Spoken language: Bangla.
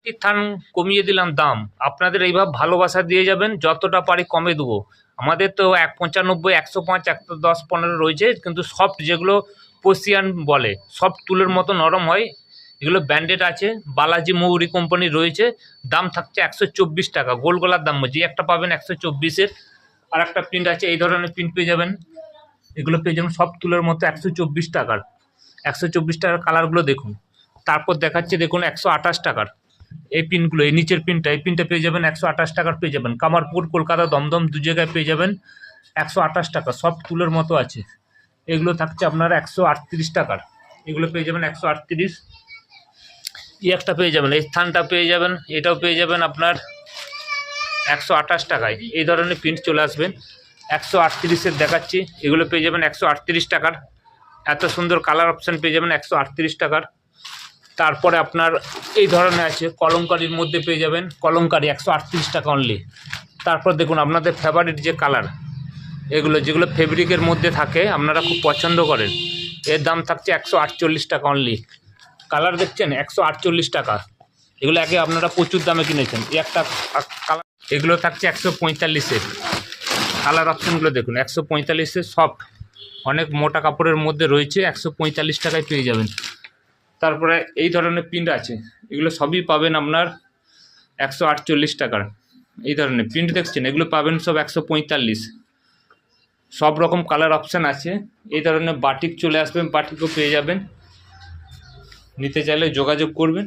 থান কমিয়ে দিলাম দাম, আপনাদের এইভাবে ভালোবাসা দিয়ে যাবেন, যতটা পারি কমে দেবো। আমাদের তো 95, 105, 110, 15 রয়েছে, কিন্তু সফট যেগুলো পশিয়ান বলে, সফট তুলের মতো নরম হয়, এগুলো ব্র্যান্ডেড আছে। বালাজি মৌরি কোম্পানি রয়েছে, দাম থাকছে 124 টাকা। গোল গলার দাম বলছি, একটা পাবেন 124-এর। আর একটা প্রিন্ট আছে, এই ধরনের প্রিন্ট পেয়ে যাবেন, এগুলো পেয়ে যাবেন সফট তুলের মতো 124 টাকার। 124 টাকার কালারগুলো দেখুন। তারপর দেখাচ্ছে দেখুন 128 টাকার এই পিনগুলো, এই নিচের পিনটা, এই পিনটা পেয়ে যাবেন 128 টাকার পেয়ে যাবেন। কামারপুর, কলকাতা, দমদম দু জায়গায় পেয়ে যাবেন 128 টাকা। সফট তুলের মতো আছে, এগুলো থাকছে আপনার 138 টাকার। এগুলো পেয়ে যাবেন 138। একটা পেয়ে যাবেন, এই স্থানটা পেয়ে যাবেন, এটাও পেয়ে যাবেন আপনার 128 টাকায়। এই ধরনের প্রিন্ট চলে আসবেন। 138-এর দেখাচ্ছি, এগুলো পেয়ে যাবেন 138 টাকার। এত সুন্দর কালার অপশান পেয়ে যাবেন 138 টাকার। তারপরে আপনার এই ধরনের আছে, কলমকারির মধ্যে পেয়ে যাবেন, কলমকারি 138 টাকা অনলি। তারপর দেখুন আপনাদের ফেভারিট যে কালার, এগুলো যেগুলো ফেব্রিকের মধ্যে থাকে, আপনারা খুব পছন্দ করেন, এর দাম থাকছে 148 টাকা অনলি। কালার দেখছেন 148 টাকা। এগুলো আগে আপনারা প্রচুর দামে কিনেছেন। এই একটা কালার, এগুলো থাকছে 145-এর। কালার অপশানগুলো দেখুন, 145-এর সফট, অনেক মোটা কাপড়ের মধ্যে রয়েছে, 145 টাকায় পেয়ে যাবেন। তারপরে এই ধরনের প্রিন্ট আছে, এগুলো সবই পাবেন আপনার 148 টাকার। এই ধরনের প্রিন্ট দেখছেন, এগুলো পাবেন সব 145। সব রকম কালার অপশান আছে। এই ধরনের বাটিক চলে আসবেন, বাটিকও পেয়ে যাবেন, নিতে চাইলে যোগাযোগ করবেন।